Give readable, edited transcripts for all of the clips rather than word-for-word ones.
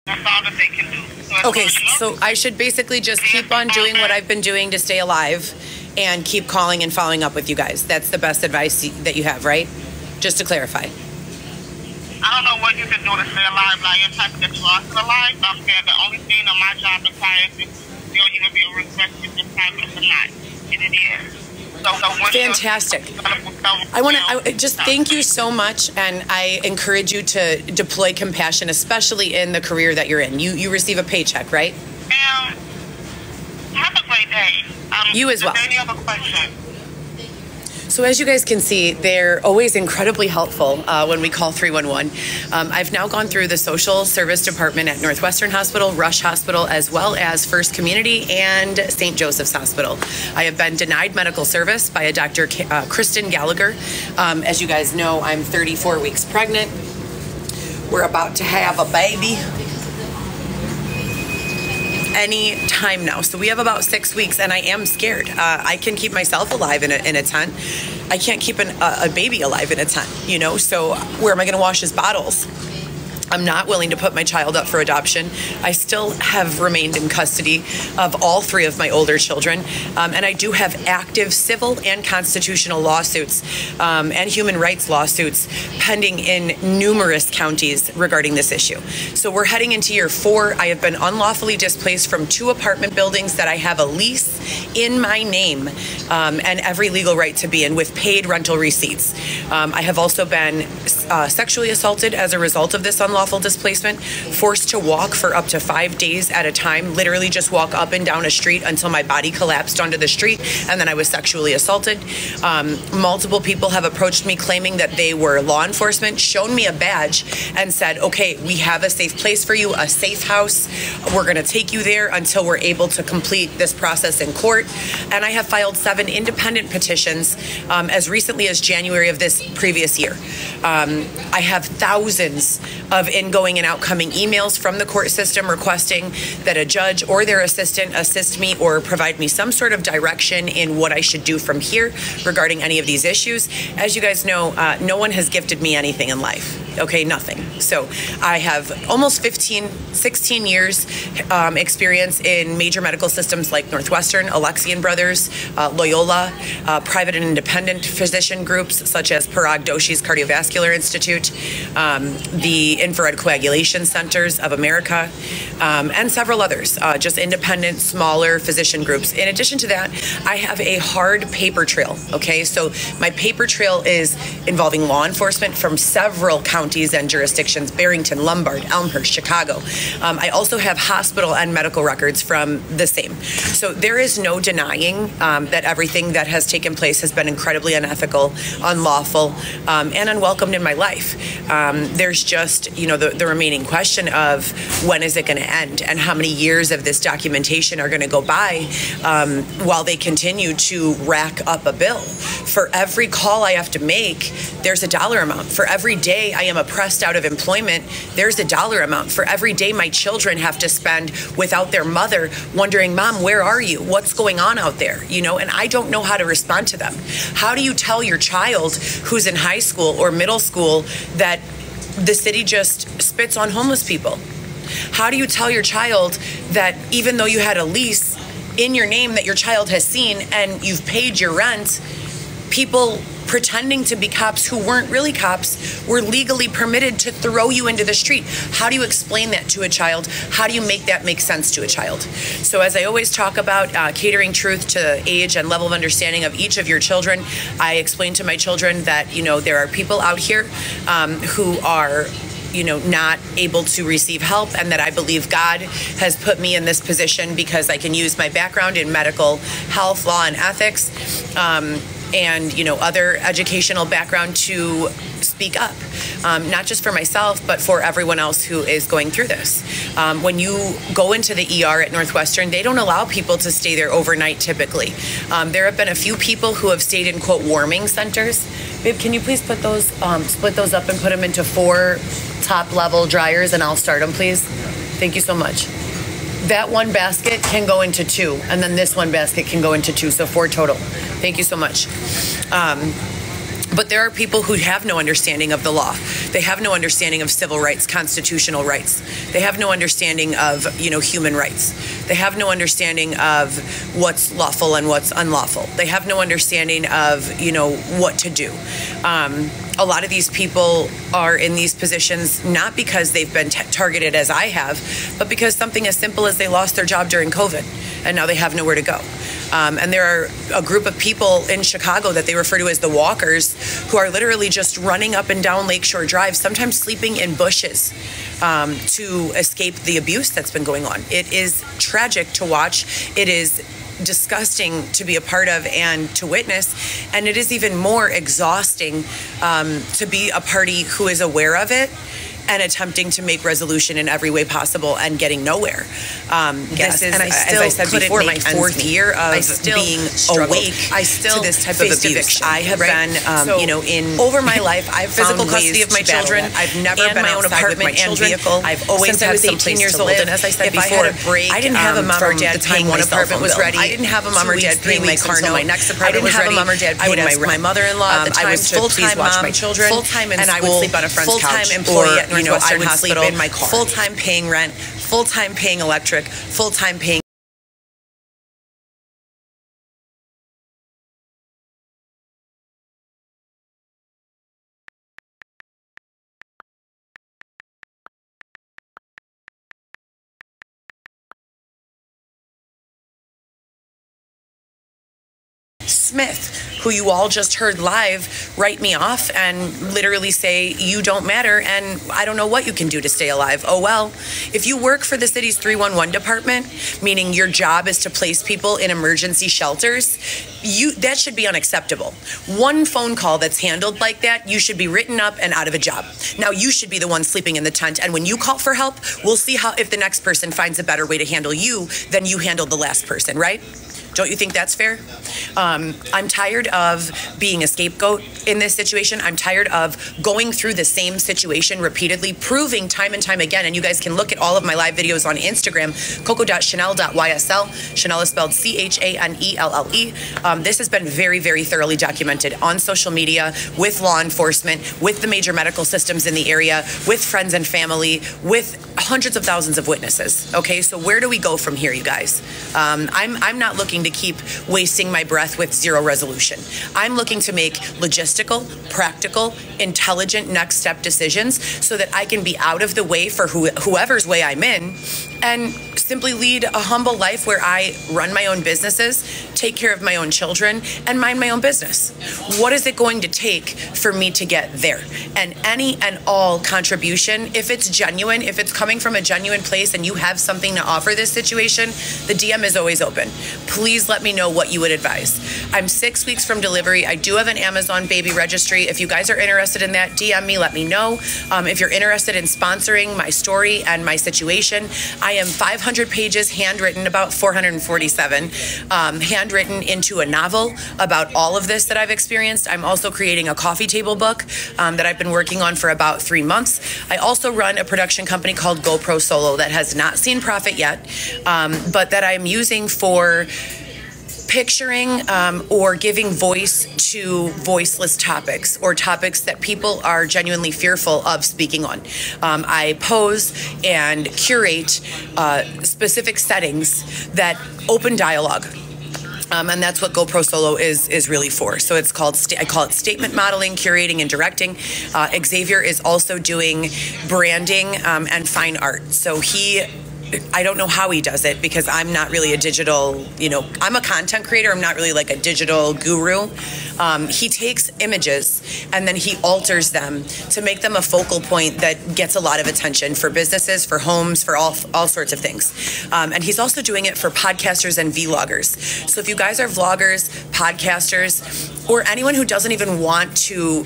That's all that they can do. Okay, so I should basically just keep on doing what I've been doing to stay alive and keep calling and following up with you guys. That's the best advice that you have, right? Just to clarify. I don't know what you can do to stay alive. Like, you're typing that you are still alive. I'm saying the only thing on my job requires is still you to be a request if it's private or not. And it is. Fantastic. I just thank you so much, and I encourage you to deploy compassion, especially in the career that you're in. You receive a paycheck, right? Have a great day. You as well. Any other questions? So as you guys can see, they're always incredibly helpful when we call 311. I've now gone through the social service department at Northwestern Hospital, Rush Hospital, as well as First Community and St. Joseph's Hospital. I have been denied medical service by a Dr. Kristen Gallagher. As you guys know, I'm 34 weeks pregnant. We're about to have a baby any time now. So we have about 6 weeks, and I am scared. I can keep myself alive in a tent. I can't keep a baby alive in a tent, you know? So where am I going to wash his bottles? I'm not willing to put my child up for adoption. I still have remained in custody of all 3 of my older children. And I do have active civil and constitutional lawsuits and human rights lawsuits pending in numerous counties regarding this issue. So we're heading into year 4. I have been unlawfully displaced from 2 apartment buildings that I have a lease in my name and every legal right to be in with paid rental receipts. I have also been sexually assaulted as a result of this unlawful displacement, forced to walk for up to 5 days at a time, literally just walk up and down a street until my body collapsed onto the street, and then I was sexually assaulted. Multiple people have approached me claiming that they were law enforcement, shown me a badge, and said, okay, we have a safe place for you, a safe house. We're going to take you there until we're able to complete this process in court. And I have filed 7 independent petitions as recently as January of this previous year. I have thousands of ingoing and outcoming emails from the court system requesting that a judge or their assistant assist me or provide me some sort of direction in what I should do from here regarding any of these issues. As you guys know, no one has gifted me anything in life. Okay, nothing. So I have almost 16 years experience in major medical systems like Northwestern, Alexian Brothers, Loyola, private and independent physician groups such as Parag Doshi's Cardiovascular Institute, the Infrared Coagulation Centers of America, and several others, just independent, smaller physician groups. In addition to that, I have a hard paper trail, okay? So my paper trail is involving law enforcement from several counties and jurisdictions, Barrington, Lombard, Elmhurst, Chicago. I also have hospital and medical records from the same. So there is no denying that everything that has taken place has been incredibly unethical, unlawful, and unwelcomed in my life. There's just, you know, the remaining question of when is it going to end and how many years of this documentation are going to go by while they continue to rack up a bill. For every call I have to make, there's a dollar amount. For every day I am oppressed out of employment, there's a dollar amount. For every day my children have to spend without their mother wondering, Mom, where are you? What's going on out there? You know, and I don't know how to respond to them. How do you tell your child who's in high school or middle school that the city just spits on homeless people? How do you tell your child that even though you had a lease in your name that your child has seen and you've paid your rent, people pretending to be cops who weren't really cops were legally permitted to throw you into the street? How do you explain that to a child? How do you make that make sense to a child? So as I always talk about catering truth to age and level of understanding of each of your children, I explain to my children that, you know, there are people out here who are, you know, not able to receive help, and that I believe God has put me in this position because I can use my background in medical health, law, and ethics, and, you know, other educational background to speak up, not just for myself, but for everyone else who is going through this. When you go into the ER at Northwestern, they don't allow people to stay there overnight typically. There have been a few people who have stayed in, quote, warming centers. Babe, can you please put those, split those up and put them into 4 top-level dryers, and I'll start them, please? Thank you so much. That one basket can go into 2, and then this one basket can go into 2, so 4 total. Thank you so much. But there are people who have no understanding of the law. They have no understanding of civil rights, constitutional rights. They have no understanding of, human rights. They have no understanding of what's lawful and what's unlawful. They have no understanding of, what to do. A lot of these people are in these positions not because they've been targeted as I have, but because something as simple as they lost their job during COVID and now they have nowhere to go. And there are a group of people in Chicago that they refer to as the walkers who are literally just running up and down Lakeshore Drive, sometimes sleeping in bushes to escape the abuse that's been going on. It is tragic to watch. It is disgusting to be a part of and to witness, and it is even more exhausting to be a party who is aware of it and attempting to make resolution in every way possible and getting nowhere. This is, and I still, as I said before, my fourth year of being awake to this type of abuse. I have been, in over my life, I've physical found custody ways of my to battle children. it. I've never been my own outside with my apartment and children. vehicle. I've always Since I had was 18 some years to old, live. and as I said if before, I had a break, I didn't have a mom or dad the time paying one my cell apartment phone was bill. ready. I didn't have a mom or dad paying my car note. My next I apartment didn't was have ready. a mom or dad I would paying ask my my rent. mother-in-law at the I time was to full-time please watch mom, my children, full-time in and I would school, sleep on a friend's full-time couch, employee or at Northwestern I would Hospital, sleep in my car, full-time paying rent, full-time paying electric, full-time paying Smith, who you all just heard live, write me off and literally say, you don't matter and I don't know what you can do to stay alive. Oh, well, if you work for the city's 311 department, meaning your job is to place people in emergency shelters, that should be unacceptable. One phone call that's handled like that, you should be written up and out of a job. Now you should be the one sleeping in the tent, and when you call for help, we'll see if the next person finds a better way to handle you than you handled the last person, right? Don't you think that's fair? I'm tired of being a scapegoat in this situation. I'm tired of going through the same situation repeatedly, proving time and time again, and you guys can look at all of my live videos on Instagram, coco.chanel.ysl. Chanel is spelled Chanelle. This has been very, very thoroughly documented on social media, with law enforcement, with the major medical systems in the area, with friends and family, with hundreds of thousands of witnesses. Okay, so where do we go from here, you guys? I'm not looking to keep wasting my breath with zero resolution. I'm looking to make logistical, practical, intelligent next step decisions so that I can be out of the way for whoever's way I'm in and simply lead a humble life where I run my own businesses, take care of my own children, and mind my own business. What is it going to take for me to get there? And any and all contribution, if it's genuine, if it's coming from a genuine place and you have something to offer this situation, the DM is always open. Please let me know what you would advise. I'm 6 weeks from delivery. I do have an Amazon baby registry. If you guys are interested in that, DM me, let me know. If you're interested in sponsoring my story and my situation, I am 500 pages handwritten, about 447, handwritten into a novel about all of this that I've experienced. I'm also creating a coffee table book that I've been working on for about 3 months. I also run a production company called GoPro Solo that has not seen profit yet, but that I'm using for picturing or giving voice to voiceless topics or topics that people are genuinely fearful of speaking on. I pose and curate specific settings that open dialogue. And that's what GoPro Solo is really for. So it's called, I call it statement modeling, curating, and directing. Xavier is also doing branding and fine art. So I don't know how he does it because I'm not really a digital, I'm a content creator. I'm not really like a digital guru. He takes images and then he alters them to make them a focal point that gets a lot of attention for businesses, for homes, for all sorts of things. And he's also doing it for podcasters and vloggers. So if you guys are vloggers, podcasters, or anyone who doesn't even want to,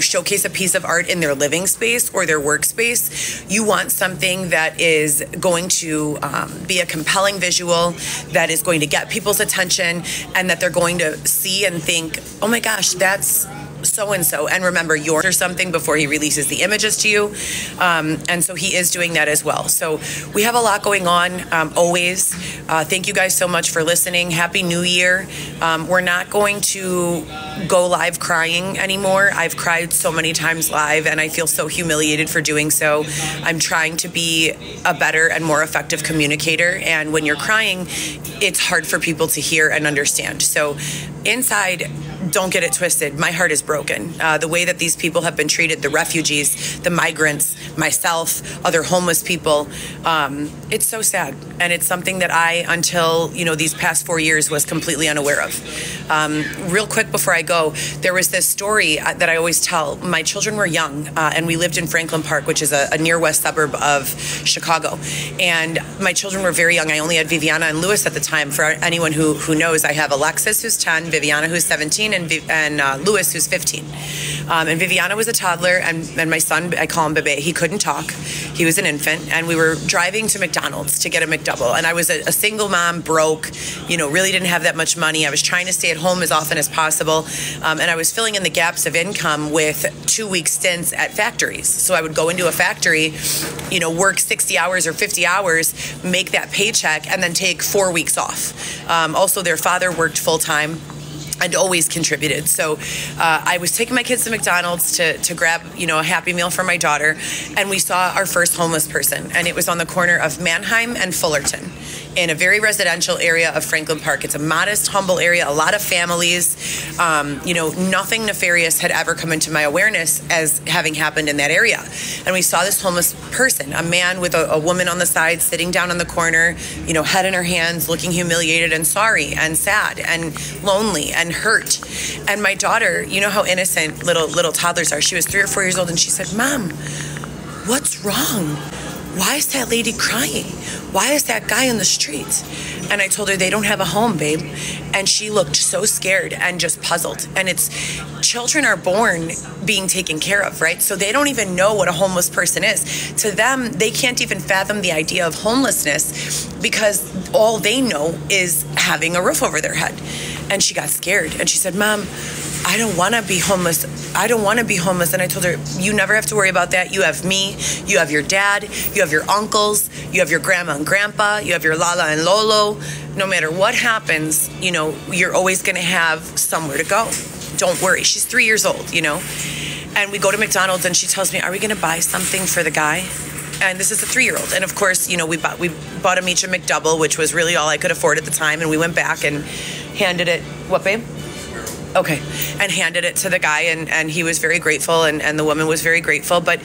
showcase a piece of art in their living space or their workspace, you want something that is going to be a compelling visual, that is going to get people's attention, and that they're going to see and think, oh my gosh, that's so-and-so. And remember, yours or something before he releases the images to you. And so he is doing that as well. So we have a lot going on always. Thank you guys so much for listening. Happy New Year. We're not going to go live crying anymore. I've cried so many times live, and I feel so humiliated for doing so. I'm trying to be a better and more effective communicator, and when you're crying, it's hard for people to hear and understand. So inside, don't get it twisted. My heart is broken. The way that these people have been treated, the refugees, the migrants, myself, other homeless people, it's so sad. And it's something that I, until, these past 4 years, was completely unaware of. Real quick before I go, there was this story that I always tell. My children were young, and we lived in Franklin Park, which is a near west suburb of Chicago. And my children were very young. I only had Viviana and Lewis at the time. For anyone who knows, I have Alexis, who's 10, Viviana, who's 17, and Lewis, who's 15. And Viviana was a toddler, and my son, I call him Bebe, he couldn't talk. He was an infant, and we were driving to McDonald's to get a McDouble. And I was a single mom, broke, really didn't have that much money. I was trying to stay at home as often as possible. And I was filling in the gaps of income with 2-week stints at factories. So I would go into a factory, work 60 hours or 50 hours, make that paycheck, and then take 4 weeks off. Also, their father worked full-time and always contributed. So I was taking my kids to McDonald's to grab, a Happy Meal for my daughter, and we saw our first homeless person, and it was on the corner of Manheim and Fullerton in a very residential area of Franklin Park. It's a modest, humble area, a lot of families. Nothing nefarious had ever come into my awareness as having happened in that area. And we saw this homeless person, a man with a woman on the side, sitting down on the corner, head in her hands, looking humiliated and sorry and sad and lonely and hurt. And my daughter, how innocent little toddlers are. She was 3 or 4 years old, and she said, "Mom, what's wrong? Why is that lady crying? Why is that guy in the street?" And I told her, "They don't have a home, babe." And she looked so scared and just puzzled. And children are born being taken care of, right? So they don't even know what a homeless person is. To them, they can't even fathom the idea of homelessness because all they know is having a roof over their head. And she got scared, and she said, "Mom, I don't want to be homeless. I don't want to be homeless." And I told her, "You never have to worry about that. You have me, you have your dad, you have your uncles, you have your grandma and grandpa, you have your Lala and Lolo. No matter what happens, you're always going to have somewhere to go. Don't worry." She's 3 years old, And we go to McDonald's, and she tells me, "Are we going to buy something for the guy?" And this is a 3-year-old. And of course, we bought him each a McDouble, which was really all I could afford at the time. And we went back and handed it, what, babe? Okay. And handed it to the guy, and he was very grateful, and the woman was very grateful. But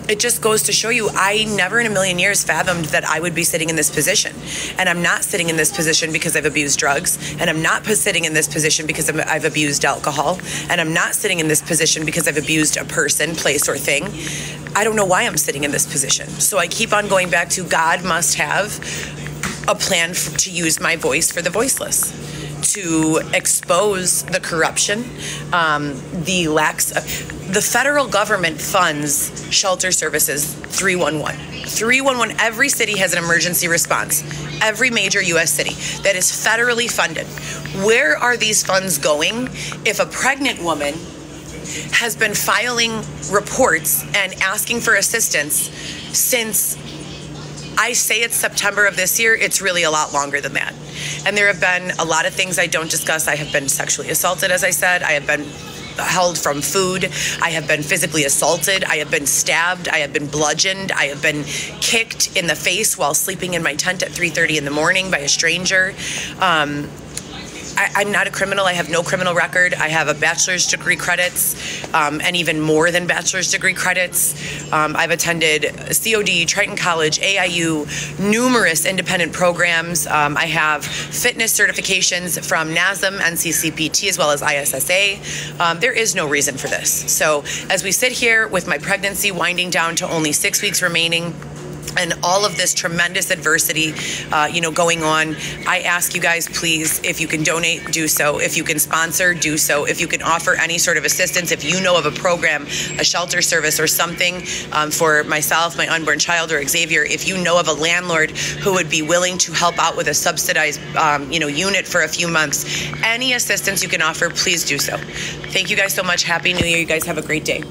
it just goes to show you, I never in a million years fathomed that I would be sitting in this position. And I'm not sitting in this position because I've abused drugs. And I'm not sitting in this position because I've abused alcohol. And I'm not sitting in this position because I've abused a person, place, or thing. I don't know why I'm sitting in this position. So I keep on going back to God must have a plan to use my voice for the voiceless, to expose the corruption, the federal government funds shelter services 311. 311, every city has an emergency response. Every major U.S. city that is federally funded. Where are these funds going if a pregnant woman has been filing reports and asking for assistance since, I say it's September of this year, it's really a lot longer than that. And there have been a lot of things I don't discuss. I have been sexually assaulted, as I said. I have been held from food. I have been physically assaulted. I have been stabbed. I have been bludgeoned. I have been kicked in the face while sleeping in my tent at 3:30 in the morning by a stranger. I'm not a criminal. I have no criminal record. I have a bachelor's degree credits, and even more than bachelor's degree credits. I've attended COD, Triton College, AIU, numerous independent programs. I have fitness certifications from NASM, NCCPT, as well as ISSA. There is no reason for this. So as we sit here with my pregnancy winding down to only 6 weeks remaining, and all of this tremendous adversity, going on, I ask you guys, please, if you can donate, do so. If you can sponsor, do so. If you can offer any sort of assistance, if you know of a program, a shelter service or something for myself, my unborn child, or Xavier, if you know of a landlord who would be willing to help out with a subsidized, unit for a few months, any assistance you can offer, please do so. Thank you guys so much. Happy New Year. You guys have a great day.